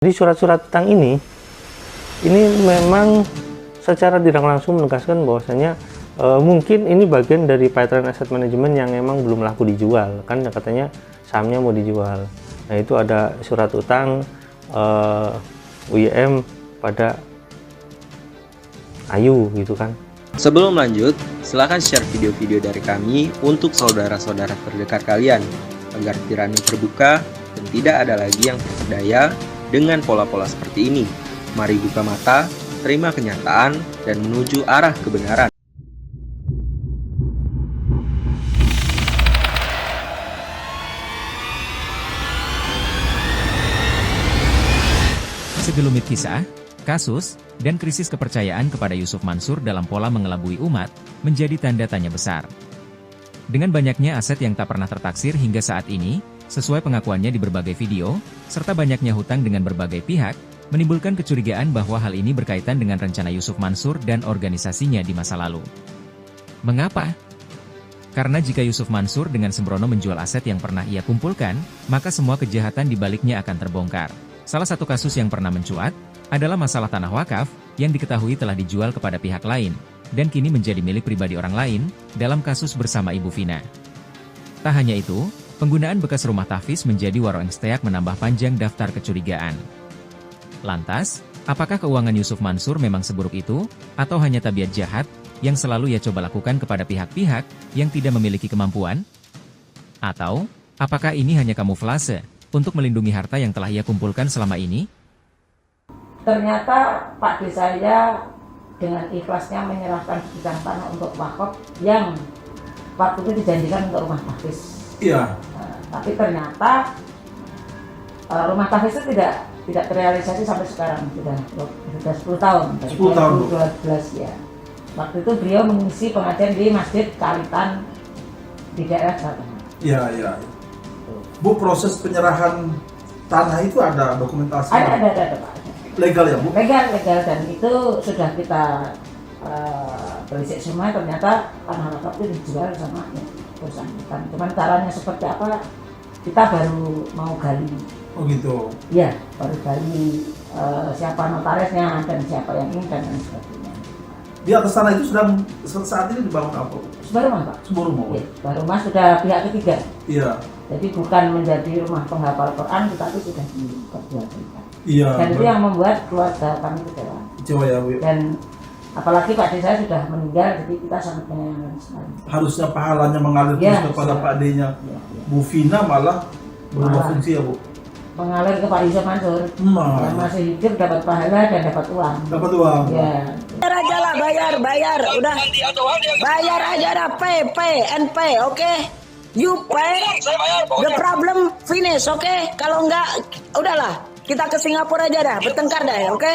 Jadi surat-surat utang ini memang secara tidak langsung menegaskan bahwasanya mungkin ini bagian dari pipeline asset management yang emang belum laku dijual, kan katanya sahamnya mau dijual. Nah itu ada surat utang UIM pada Ayu gitu kan. Sebelum lanjut, silahkan share video-video dari kami untuk saudara-saudara terdekat kalian agar pikirannya terbuka dan tidak ada lagi yang terperdaya dengan pola-pola seperti ini. Mari buka mata, terima kenyataan, dan menuju arah kebenaran. Segelumit kisah, kasus, dan krisis kepercayaan kepada Yusuf Mansur dalam pola mengelabui umat, menjadi tanda tanya besar. Dengan banyaknya aset yang tak pernah tertaksir hingga saat ini, sesuai pengakuannya di berbagai video, serta banyaknya hutang dengan berbagai pihak, menimbulkan kecurigaan bahwa hal ini berkaitan dengan rencana Yusuf Mansur dan organisasinya di masa lalu. Mengapa? Karena jika Yusuf Mansur dengan sembrono menjual aset yang pernah ia kumpulkan, maka semua kejahatan di baliknya akan terbongkar. Salah satu kasus yang pernah mencuat, adalah masalah tanah wakaf, yang diketahui telah dijual kepada pihak lain, dan kini menjadi milik pribadi orang lain, dalam kasus bersama Ibu Vina. Tak hanya itu, penggunaan bekas rumah tahfiz menjadi warung steak menambah panjang daftar kecurigaan. Lantas, apakah keuangan Yusuf Mansur memang seburuk itu, atau hanya tabiat jahat, yang selalu ia coba lakukan kepada pihak-pihak, yang tidak memiliki kemampuan? Atau, apakah ini hanya kamuflase, untuk melindungi harta yang telah ia kumpulkan selama ini? Ternyata Pak D saya dengan ikhlasnya menyerahkan sebidang tanah untuk wakaf yang waktu itu dijanjikan untuk rumah tahfiz. Iya. Tapi ternyata rumah tahfiz itu tidak terrealisasi sampai sekarang, sudah 10 tahun. 10 tahun. 2012 ya. Waktu itu beliau mengisi pengajian di Masjid Kalitan di daerah Jawa Tengah. Iya, iya. Bu, proses penyerahan tanah itu ada dokumentasi? Ada Pak. Legal ya Bu? Legal, dan itu sudah kita berisik semua. Ternyata tanah wakaf itu dijual sama perusahaan. Cuman caranya seperti apa kita baru mau gali. Oh gitu? Iya, baru gali siapa notarisnya dan siapa yang ini dan lain sebagainya. Di atas tanah itu sudah saat ini dibangun apa Bu? Sebuah rumah Pak? Sebuah rumah? Ya, sebuah rumah sudah pihak ketiga. Iya. Jadi bukan menjadi rumah penghafal Quran, tetapi sudah diperjualbelikan. Iya. Dan itu yang membuat keluarga kami kecewa. Kecewa ya Bu? Dan apalagi Pak D saya sudah meninggal, jadi kita sangat menyayangkan sekali. Harusnya pahalanya mengalir terus kepada Pak D-nya. Ya. Bu Vina malah berubah fungsi ya Bu? Mengalir ke Pak Yusuf Mansur. Yang masih hidup dapat pahala dan dapat uang. Dapat uang. Ya. Bayar aja lah, bayar, udah. Bayar aja dah, NP, oke? You pay, the problem finish, oke? Kalau enggak, udahlah. Kita ke Singapura aja dah, bertengkar dah, oke?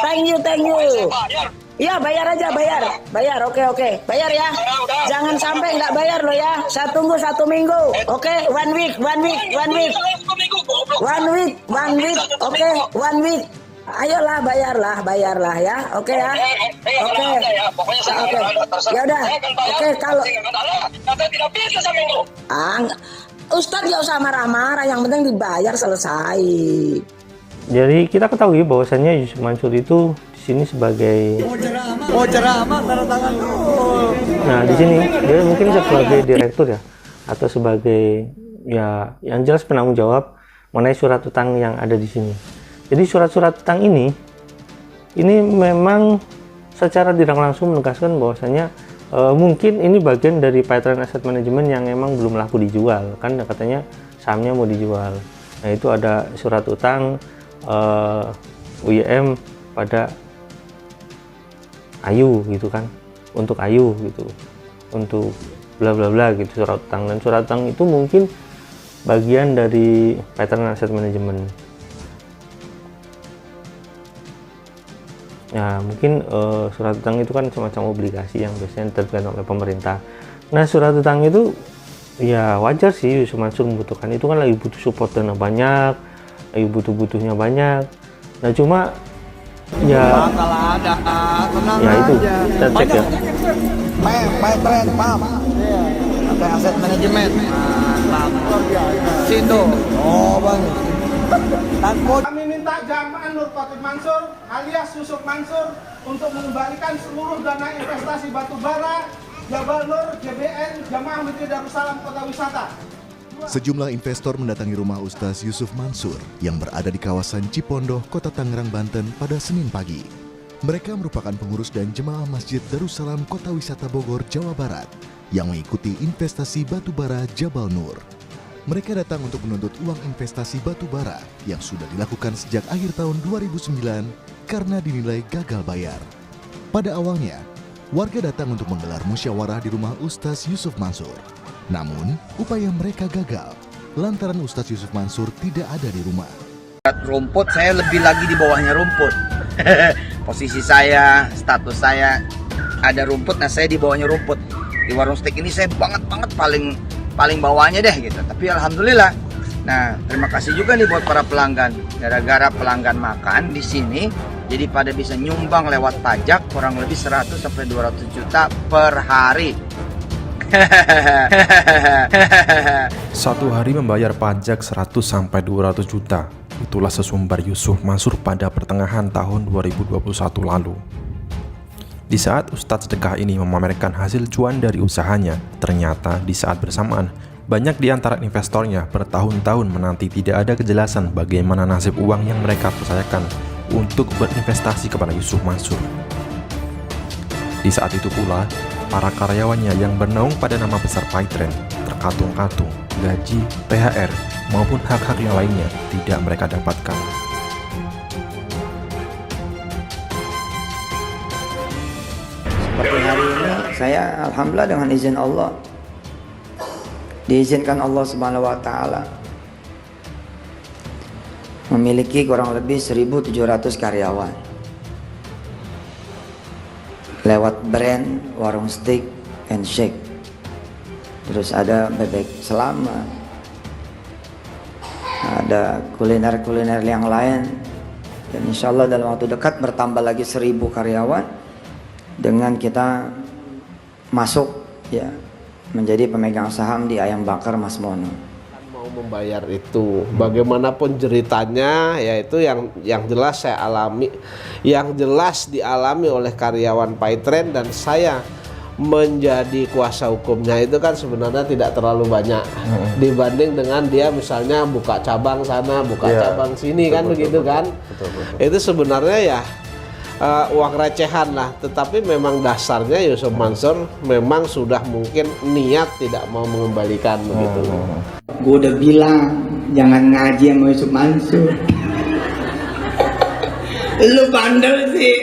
Thank you. Iya, bayar aja, bayar, oke. Bayar ya. Jangan sampai nggak bayar lo ya. Saya tunggu 1 minggu, oke? One week, oke? 1 week. Ayolah, bayarlah ya, oke ya, oke. Ya udah, oke kalau. Ustadz gak usah marah-marah, yang penting dibayar selesai. Jadi kita ketahui bahwasannya Yusuf Mansur itu di sini sebagai ceramah tanda tangan dulu. Nah, di sini dia mungkin sebagai direktur ya, atau sebagai ya yang jelas penanggung jawab mengenai surat utang yang ada di sini. Jadi surat-surat utang ini memang secara tidak langsung menegaskan bahwasanya mungkin ini bagian dari pipeline asset management yang emang belum laku dijual, kan katanya sahamnya mau dijual. Nah itu ada surat utang UIM pada Ayu gitu kan, untuk Ayu gitu, untuk bla bla bla gitu surat utang, dan surat utang itu mungkin bagian dari pipeline asset management. Ya mungkin surat utang itu kan semacam obligasi yang biasanya diterbitkan oleh pemerintah. Nah surat utang itu ya wajar sih Yusuf Mansur membutuhkan, itu kan lagi butuh support dana banyak, lagi butuhnya banyak. Nah cuma ya itu kita cek ya. My friend, paham? Apa aset manajemen? Sindo. Oh bang. Takut. meminta jamaah Nur Khotim Mansur alias Yusuf Mansur untuk mengembalikan seluruh dana investasi batubara Jabal Nur JBN Jamaah Masjid Darussalam Kota Wisata. Sejumlah investor mendatangi rumah Ustaz Yusuf Mansur yang berada di kawasan Cipondoh, Kota Tangerang, Banten pada Senin pagi. Mereka merupakan pengurus dan jemaah Masjid Darussalam Kota Wisata Bogor, Jawa Barat yang mengikuti investasi batubara Jabal Nur. Mereka datang untuk menuntut uang investasi batubara yang sudah dilakukan sejak akhir tahun 2009 karena dinilai gagal bayar. Pada awalnya, warga datang untuk menggelar musyawarah di rumah Ustaz Yusuf Mansur. Namun, upaya mereka gagal lantaran Ustaz Yusuf Mansur tidak ada di rumah. Rumput, saya lebih lagi di bawahnya rumput. Posisi saya, status saya ada rumput, nah saya di bawahnya rumput. Di warung steak ini saya banget paling bawahnya deh gitu. Tapi alhamdulillah. Nah, terima kasih juga nih buat para pelanggan. Gara-gara pelanggan makan di sini, jadi pada bisa nyumbang lewat pajak kurang lebih 100 sampai 200 juta per hari. Satu hari membayar pajak 100 sampai 200 juta. Itulah sesumbar Yusuf Mansur pada pertengahan tahun 2021 lalu. Di saat Ustadz sedekah ini memamerkan hasil cuan dari usahanya, ternyata di saat bersamaan, banyak di antara investornya bertahun-tahun menanti tidak ada kejelasan bagaimana nasib uang yang mereka percayakan untuk berinvestasi kepada Yusuf Mansur. Di saat itu pula, para karyawannya yang bernaung pada nama besar Paytrend terkatung-katung, gaji, THR, maupun hak-hak yang lainnya tidak mereka dapatkan. Seperti hari ini saya alhamdulillah dengan izin Allah diizinkan Allah Subhanahu wa taala memiliki kurang lebih 1.700 karyawan. Lewat brand warung steak and shake. Terus ada bebek selamat. Ada kuliner-kuliner yang lain. Dan insya Allah dalam waktu dekat bertambah lagi 1.000 karyawan dengan kita masuk ya menjadi pemegang saham di Ayam Bakar Mas Mono. Mau membayar itu bagaimanapun ceritanya, yaitu yang jelas saya alami, yang jelas dialami oleh karyawan Paytrend dan saya menjadi kuasa hukumnya itu kan sebenarnya tidak terlalu banyak dibanding dengan dia misalnya buka cabang sana, buka cabang sini, betul, kan betul, begitu betul, kan betul. Itu sebenarnya ya uang recehan lah, tetapi memang dasarnya Yusuf Mansur memang sudah mungkin niat tidak mau mengembalikan begitu. Gue udah bilang jangan ngaji sama Yusuf Mansur. Lu bandel sih.